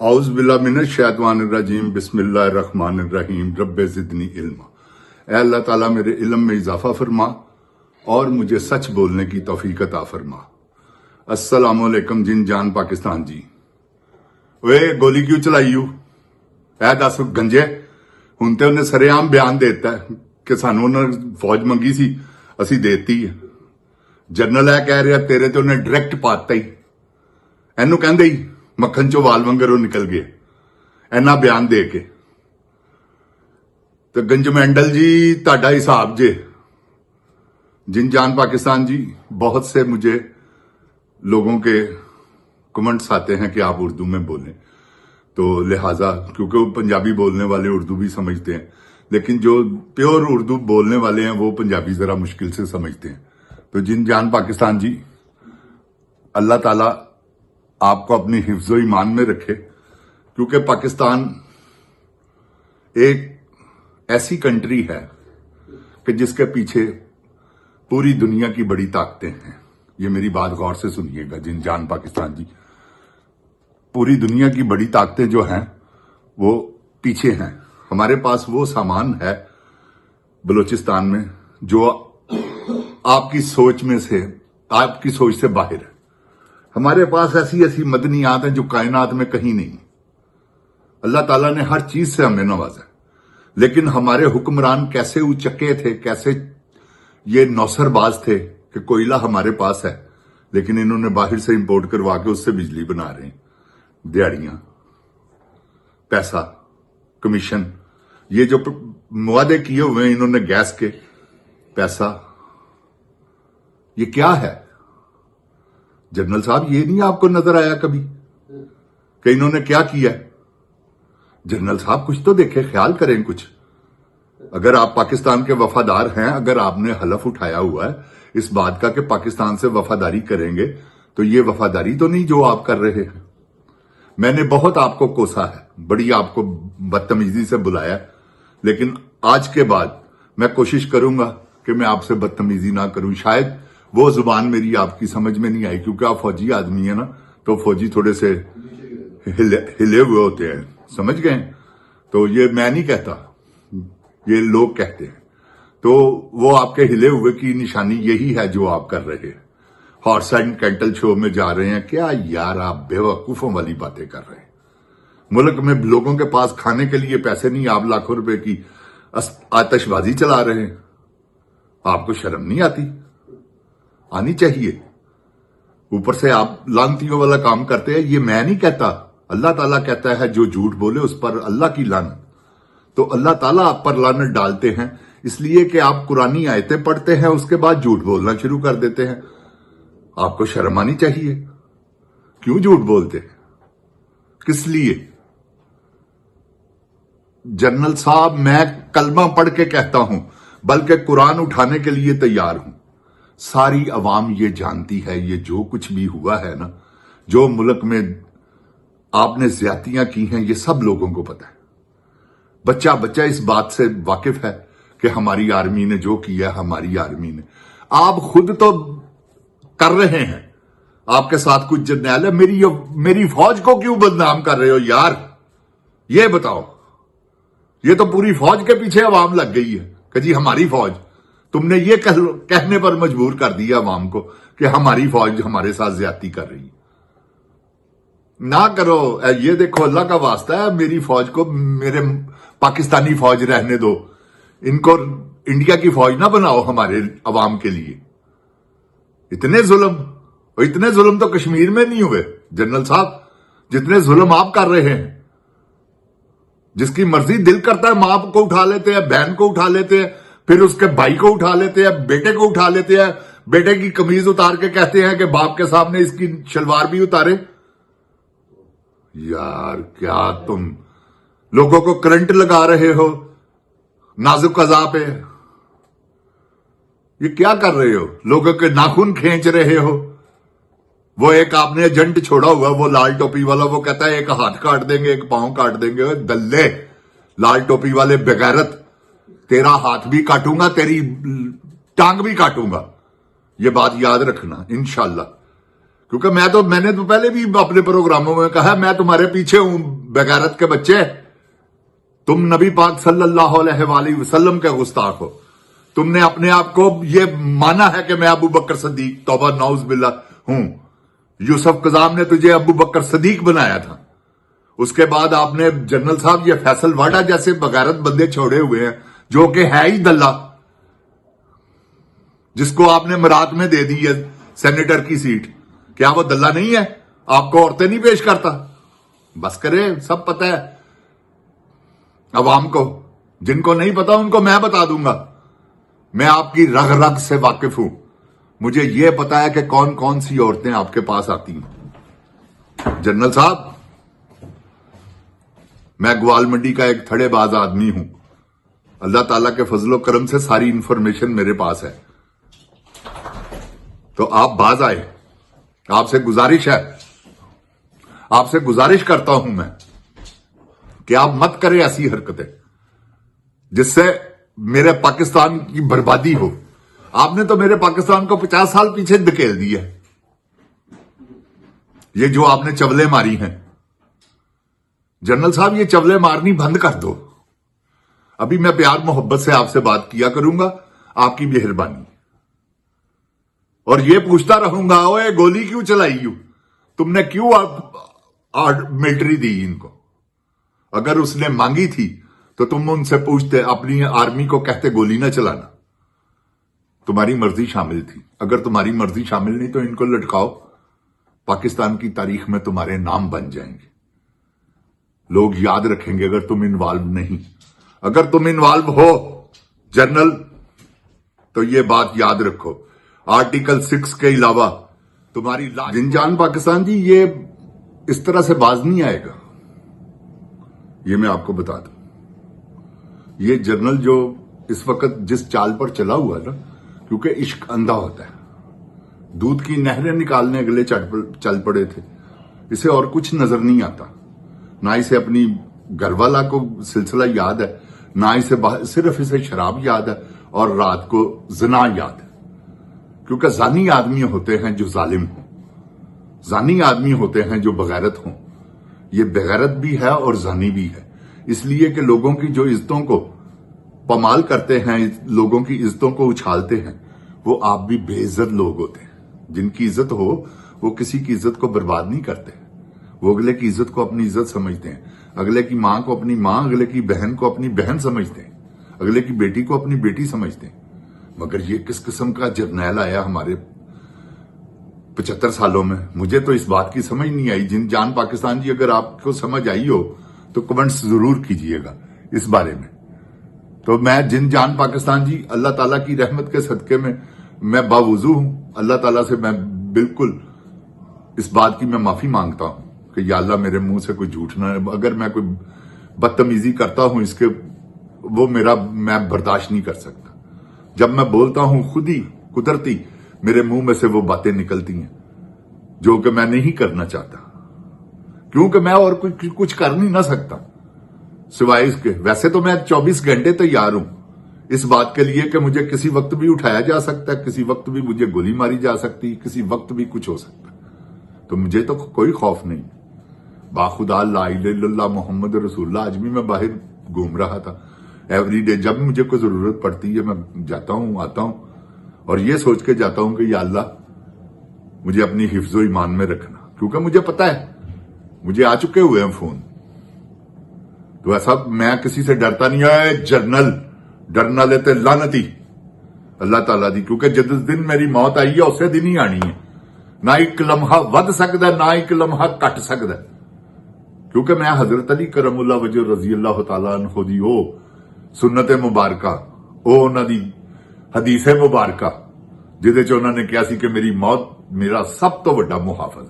औज़ बिल्लाहि मिनश शैतानिर रजीम बिस्मिल्लाहिर रहमानिर रहीम रब्बे ज़िदनी इल्मा। ऐ अल्लाह ताला मेरे इल्म में इजाफा फरमा और मुझे सच बोलने की तौफीक अता फरमा। अस्सलामु अलैकुम जिन जान पाकिस्तान जी। ओए गोली क्यों चलाई यू? ऐ दस गंजे, हुण ते उन्हें सरेआम बयान दे दिता है कि सानू उन्हें फौज मंगी सी, असी देती है। जनरल है कह रहा तेरे ते उन्हें डायरैक्ट पाता ही, एनू कहंदे ही मक्खन चो वाल वंगरों निकल गए इना बयान दे के। तो गंज मैंडल जी ताड़ा हिसाब जे। जिन जान पाकिस्तान जी, बहुत से मुझे लोगों के कमेंट्स आते हैं कि आप उर्दू में बोलें, तो लिहाजा क्योंकि वो पंजाबी बोलने वाले उर्दू भी समझते हैं, लेकिन जो प्योर उर्दू बोलने वाले हैं वो पंजाबी जरा मुश्किल से समझते हैं। तो जिन जान पाकिस्तान जी, अल्लाह ताला आपको अपनी हिफ्ज़ो ईमान में रखे, क्योंकि पाकिस्तान एक ऐसी कंट्री है कि जिसके पीछे पूरी दुनिया की बड़ी ताकतें हैं। ये मेरी बात गौर से सुनिएगा जिन जान पाकिस्तान जी, पूरी दुनिया की बड़ी ताकतें जो हैं वो पीछे हैं। हमारे पास वो सामान है बलूचिस्तान में जो आपकी सोच में से, आपकी सोच से बाहर है। हमारे पास ऐसी ऐसी मदनियात हैं जो कायनात में कहीं नहीं। अल्लाह ताला ने हर चीज से हमें नवाजा, लेकिन हमारे हुक्मरान कैसे उचक्के थे, कैसे ये नौसरबाज थे कि कोयला हमारे पास है लेकिन इन्होंने बाहर से इंपोर्ट करवा के उससे बिजली बना रहे हैं। दिहाड़ियां, पैसा, कमीशन, ये जो मुआदे किए हुए हैं इन्होंने गैस के, पैसा, ये क्या है? जनरल साहब, ये नहीं आपको नजर आया कभी कि इन्होंने क्या किया? जनरल साहब कुछ तो देखे, ख्याल करें कुछ। अगर आप पाकिस्तान के वफादार हैं, अगर आपने हलफ उठाया हुआ है इस बात का कि पाकिस्तान से वफादारी करेंगे, तो ये वफादारी तो नहीं जो आप कर रहे हैं। मैंने बहुत आपको कोसा है, बड़ी आपको बदतमीजी से बुलाया, लेकिन आज के बाद मैं कोशिश करूंगा कि मैं आपसे बदतमीजी ना करूं। शायद वो जुबान मेरी आपकी समझ में नहीं आई, क्योंकि आप फौजी आदमी है ना, तो फौजी थोड़े से हिले हुए होते हैं, समझ गए? तो ये मैं नहीं कहता, ये लोग कहते हैं। तो वो आपके हिले हुए की निशानी यही है जो आप कर रहे हैं। हॉर्स एंड कैटल शो में जा रहे हैं। क्या यार, आप बेवकूफों वाली बातें कर रहे हैं। मुल्क में लोगों के पास खाने के लिए पैसे नहीं, आप लाखों रुपए की आतिशबाजी चला रहे हैं। आपको शर्म नहीं आती? आनी चाहिए। ऊपर से आप लानतियों वाला काम करते हैं। ये मैं नहीं कहता, अल्लाह ताला कहता है जो झूठ बोले उस पर अल्लाह की लानत। तो अल्लाह ताला आप पर लानत डालते हैं इसलिए कि आप कुरानी आयतें पढ़ते हैं, उसके बाद झूठ बोलना शुरू कर देते हैं। आपको शर्म आनी चाहिए। क्यों झूठ बोलते हैं? किस लिए? जनरल साहब, मैं कलमा पढ़ के कहता हूं, बल्कि कुरान उठाने के लिए तैयार हूं। सारी अवाम ये जानती है, ये जो कुछ भी हुआ है ना, जो मुल्क में आपने ज्यादतियां की हैं, ये सब लोगों को पता है। बच्चा बच्चा इस बात से वाकिफ है कि हमारी आर्मी ने जो किया, हमारी आर्मी ने। आप खुद तो कर रहे हैं, आपके साथ कुछ जर्नैल है। मेरी फौज को क्यों बदनाम कर रहे हो यार? ये बताओ। ये तो पूरी फौज के पीछे अवाम लग गई है कि जी हमारी फौज। तुमने ये कहने पर मजबूर कर दिया अवाम को कि हमारी फौज हमारे साथ ज्यादती कर रही है। ना करो। ये देखो, अल्लाह का वास्ता है, मेरी फौज को, मेरे पाकिस्तानी फौज रहने दो। इनको इंडिया की फौज ना बनाओ हमारे अवाम के लिए। इतने जुल्म तो कश्मीर में नहीं हुए जनरल साहब, जितने जुल्म आप कर रहे हैं। जिसकी मर्जी दिल करता है मां को उठा लेते हैं, बहन को उठा लेते हैं, फिर उसके भाई को उठा लेते हैं, बेटे को उठा लेते हैं, बेटे की कमीज उतार के कहते हैं कि बाप के सामने इसकी शलवार भी उतारे। यार, क्या तुम लोगों को करंट लगा रहे हो नाजुक अज़ा पे? ये क्या कर रहे हो? लोगों के नाखून खींच रहे हो। वो एक आपने एजेंट छोड़ा हुआ, वो लाल टोपी वाला, वो कहता है एक हाथ काट देंगे, एक पांव काट देंगे। दल्ले, लाल टोपी वाले बेगैरत, तेरा हाथ भी काटूंगा, तेरी टांग भी काटूंगा। ये बात याद रखना इंशाल्लाह। क्योंकि मैंने तो पहले भी अपने प्रोग्रामों में कहा, मैं तुम्हारे पीछे हूं बेगैरत के बच्चे। तुम नबी पाक सल्लल्लाहु अलैहि वसल्लम के गुस्ताख हो। तुमने अपने आप को ये माना है कि मैं अबू बकर सदीक, तौबा नाउज बिल्ला हूं। यूसुफ कजाम ने तुझे अबू बकर सदीक बनाया था। उसके बाद आपने जनरल साहब ये फैसल वाडा जैसे बगैरत बंदे छोड़े हुए हैं, जो कि है ही दल्ला, जिसको आपने मरात में दे दी है सेनेटर की सीट। क्या वो दल्ला नहीं है? आपको औरतें नहीं पेश करता? बस करे, सब पता है अवाम को। जिनको नहीं पता उनको मैं बता दूंगा। मैं आपकी रग रग से वाकिफ हूं। मुझे यह पता है कि कौन कौन सी औरतें आपके पास आती हैं। जनरल साहब, मैं ग्वाल मंडी का एक थड़ेबाज आदमी हूं। अल्लाह ताला के फजलो करम से सारी इंफॉर्मेशन मेरे पास है। तो आप बाज आए। आपसे गुजारिश है, आपसे गुजारिश करता हूं मैं कि आप मत करें ऐसी हरकतें जिससे मेरे पाकिस्तान की बर्बादी हो। आपने तो मेरे पाकिस्तान को 50 साल पीछे धकेल दिया। ये जो आपने चवले मारी हैं, जनरल साहब, ये चवले मारनी बंद कर दो। अभी मैं प्यार मोहब्बत से आपसे बात किया करूंगा, आपकी मेहरबानी। और ये पूछता रहूंगा, ओए गोली क्यों चलाई यू? तुमने क्यों मिलिट्री दी इनको? अगर उसने मांगी थी तो तुम उनसे पूछते, अपनी आर्मी को कहते गोली ना चलाना। तुम्हारी मर्जी शामिल थी। अगर तुम्हारी मर्जी शामिल नहीं तो इनको लटकाओ, पाकिस्तान की तारीख में तुम्हारे नाम बन जाएंगे। लोग याद रखेंगे। अगर तुम इन्वॉल्व नहीं, अगर तुम इन्वॉल्व हो जनरल, तो ये बात याद रखो, आर्टिकल 6 के अलावा तुम्हारी जिनजान पाकिस्तान जी, ये इस तरह से बाज नहीं आएगा। ये मैं आपको बता दूं। ये जनरल जो इस वक्त जिस चाल पर चला हुआ ना, क्योंकि इश्क अंधा होता है, दूध की नहरें निकालने अगले चल पड़े थे। इसे और कुछ नजर नहीं आता। ना इसे अपनी घरवाला को सिलसिला याद है, ना इसे सिर्फ इसे शराब याद है और रात को ज़िना याद है। क्योंकि जानी आदमी होते हैं जो जालिम हो, जानी आदमी होते हैं जो बगैरत हों। ये बेगैरत भी है और जानी भी है। इसलिए कि लोगों की जो इज्जतों को पमाल करते हैं, लोगों की इज्जतों को उछालते हैं, वो आप भी बेइज्जत लोग होते हैं। जिनकी इज्जत हो वो किसी की इज्जत को बर्बाद नहीं करते। वो अगले की इज्जत को अपनी इज्जत समझते हैं, अगले की मां को अपनी मां, अगले की बहन को अपनी बहन समझते हैं, अगले की बेटी को अपनी बेटी समझते हैं। मगर ये किस किस्म का जर्नैल आया हमारे 75 सालों में, मुझे तो इस बात की समझ नहीं आई। जिनजान पाकिस्तान जी, अगर आपको समझ आई हो तो कमेंट्स जरूर कीजिएगा इस बारे में। तो मैं जिनजान पाकिस्तान जी, अल्लाह ताला की रहमत के सदके में मैं बावुजू हूं। अल्लाह ताला से मैं बिल्कुल इस बात की मैं माफी मांगता हूं कि या अल्लाह मेरे मुंह से कोई झूठ ना, अगर मैं कोई बदतमीजी करता हूं इसके, वो मैं बर्दाश्त नहीं कर सकता। जब मैं बोलता हूं खुद ही कुदरती मेरे मुंह में से वो बातें निकलती हैं जो कि मैं नहीं करना चाहता, क्योंकि मैं और कुछ कर नहीं ना सकता सिवाय इसके। वैसे तो मैं 24 घंटे तैयार हूं इस बात के लिए कि मुझे किसी वक्त भी उठाया जा सकता है, किसी वक्त भी मुझे गोली मारी जा सकती, किसी वक्त भी कुछ हो सकता है। तो मुझे तो कोई खौफ नहीं। बाखुदा ला इलाहा इल्लल्लाह मोहम्मद रसूलुल्लाह। आज भी मैं बाहर घूम रहा था एवरी डे। जब मुझे कोई जरूरत पड़ती है मैं जाता हूं, आता हूं, और ये सोच के जाता हूं कि या अल्लाह मुझे अपनी हिफ्जो ईमान में रखना, क्योंकि मुझे पता है मुझे आ चुके हुए हैं फोन। तो ऐसा मैं किसी से डरता नहीं है। जर्नल डरना लेते लानती अल्लाह ताला दी, क्योंकि जिस दिन मेरी मौत आई है उसे दिन ही आनी है। ना एक लम्हा वध सकता, ना एक लम्हा घट सकता, क्योंकि मैं हजरत अली करमुल्लाह वजह रजी अल्लाह तआला अन्हु दी ओ सुन्नत मुबारका, ओ उन्हां दी हदीस मुबारका, जिहदे च उन्होंने कहा सी कि मेरी मौत मेरा सब तो वड्डा मुहाफिज,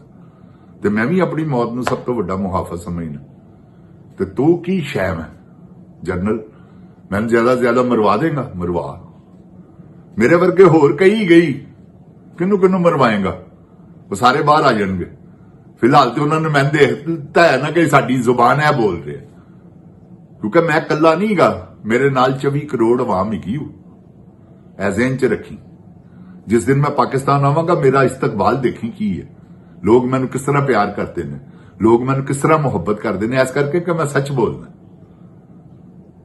ते मैं भी अपनी मौत नूं सब तो वड्डा मुहाफिज समझना। ते तू की शै है जनरल, मैंने ज्यादा मरवा देगा? मरवा। मेरे वर्गे होर कई गई, किनू किनू मरवाएगा? वो सारे बाहर आ जाएंगे। फिलहाल तो उन्होंने मैंने देखता है ना कि साडी जुबान है बोल रहे, क्योंकि मैं कला नहीं गा, मेरे नाल 24 करोड़ अवाम ही एजेन च रखी। जिस दिन मैं पाकिस्तान आवांगा मेरा इस्तकबाल देखी की है। ਲੋਕ ਮੈਨੂੰ ਕਿਸ ਤਰ੍ਹਾਂ ਪਿਆਰ ਕਰਦੇ ਨੇ, ਲੋਕ ਮੈਨੂੰ ਕਿਸ ਤਰ੍ਹਾਂ ਮੁਹੱਬਤ ਕਰਦੇ ਨੇ, ਇਸ ਕਰਕੇ ਕਿ ਮੈਂ ਸੱਚ ਬੋਲਣਾ।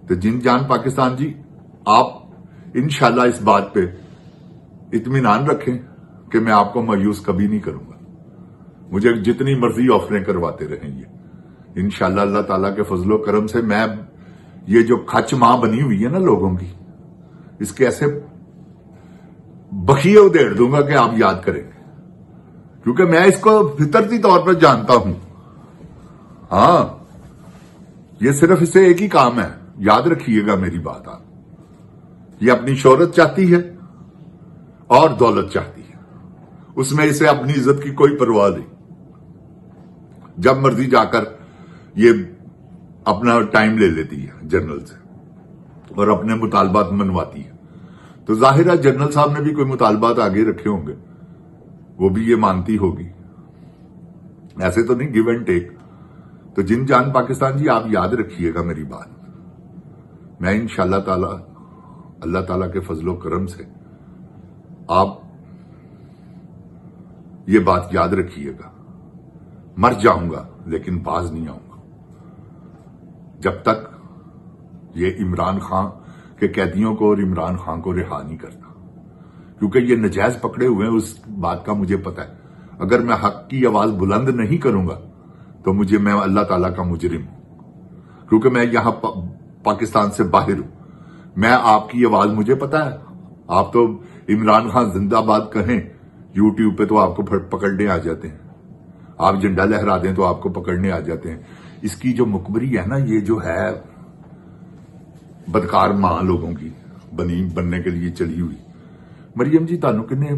तो जिन-जान पाकिस्तान जी, आप इंशाल्लाह इस बात पे इत्मीनान रखें कि मैं आपको मायूस कभी नहीं करूंगा। मुझे जितनी मर्जी ऑफरें करवाते रहेंगे, इंशाल्लाह अल्लाह ताला के फजलो करम से मैं ये जो खच मां बनी हुई है ना लोगों की, इसके ऐसे बखिए उधेड़ दूंगा कि आप याद करेंगे, क्योंकि मैं इसको फितरती तौर पर जानता हूं। हाँ, ये सिर्फ इसे एक ही काम है, याद रखिएगा मेरी बात। आप ये अपनी शोहरत चाहती है और दौलत चाहती है, उसमें इसे अपनी इज्जत की कोई परवाह नहीं। जब मर्जी जाकर ये अपना टाइम ले लेती है जनरल से और अपने मुतालबात मनवाती है। तो जाहिर है जनरल साहब ने भी कोई मुतालबात आगे रखे होंगे, वो भी ये मानती होगी। ऐसे तो नहीं गिव एंड टेक। तो जिन जान पाकिस्तान जी, आप याद रखिएगा मेरी बात। मैं इंशाल्लाह ताला अल्लाह ताला के फजलो करम से आप ये बात याद रखिएगा, मर जाऊंगा लेकिन बाज नहीं आऊंगा जब तक ये इमरान खान के कैदियों को और इमरान खान को रिहा नहीं करता, क्योंकि ये नजायज पकड़े हुए हैं। उस बात का मुझे पता है, अगर मैं हक की आवाज बुलंद नहीं करूंगा तो मैं अल्लाह ताला का मुजरिम हूं, क्योंकि मैं यहां पाकिस्तान से बाहर हूं। मैं आपकी आवाज, मुझे पता है, आप तो इमरान खान जिंदाबाद कहें यूट्यूब पे तो आपको पकड़ने आ जाते हैं, आप झंडा लहरा दें तो आपको पकड़ने आ जाते हैं। इसकी जो मुखबरी है ना, ये जो है बदकार मां लोगों की बनने के लिए चली हुई। मरियम जी, तानू किन्ने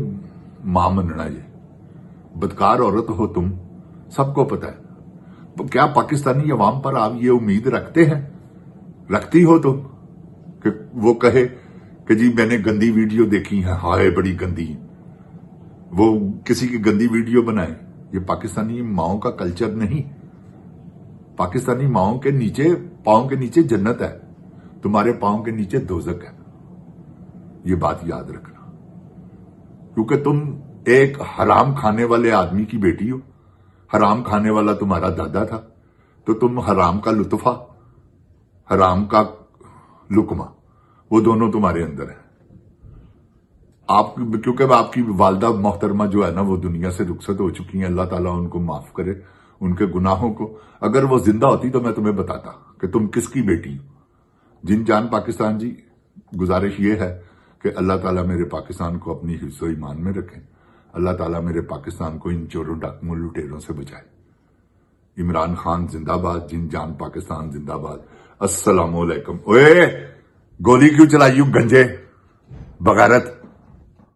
मां मनना, ये बदकार औरत हो तुम, सबको पता है। तो क्या पाकिस्तानी अवाम पर आप ये उम्मीद रखते हैं, रखती हो तुम, कि वो कहे कि जी मैंने गंदी वीडियो देखी है, हाय बड़ी गंदी, वो किसी की गंदी वीडियो बनाए? ये पाकिस्तानी माओं का कल्चर नहीं। पाकिस्तानी माओं के नीचे, पांव के नीचे जन्नत है, तुम्हारे पांव के नीचे दोजक है। ये बात याद रखना, क्योंकि तुम एक हराम खाने वाले आदमी की बेटी हो। हराम खाने वाला तुम्हारा दादा था, तो तुम हराम का लुत्फा, हराम का लुकमा, वो दोनों तुम्हारे अंदर है। आप, क्योंकि आपकी वालदा मोहतरमा जो है ना, वो दुनिया से रुखसत हो चुकी हैं, अल्लाह ताला उनको माफ करे उनके गुनाहों को। अगर वो जिंदा होती तो मैं तुम्हें बताता कि तुम किसकी बेटी हो। जिन जान पाकिस्तान जी, गुजारिश ये है कि अल्लाह ताला मेरे पाकिस्तान को अपनी हिफ्ज़ो ईमान में रखे, अल्लाह ताला मेरे पाकिस्तान को इन चोरों डाकुओं लुटेरों से बचाए। इमरान खान जिंदाबाद, जिन जान पाकिस्तान जिंदाबाद। अस्सलामुअलैकुम। ओए, गोली क्यों चलाई गंजे बगैरत?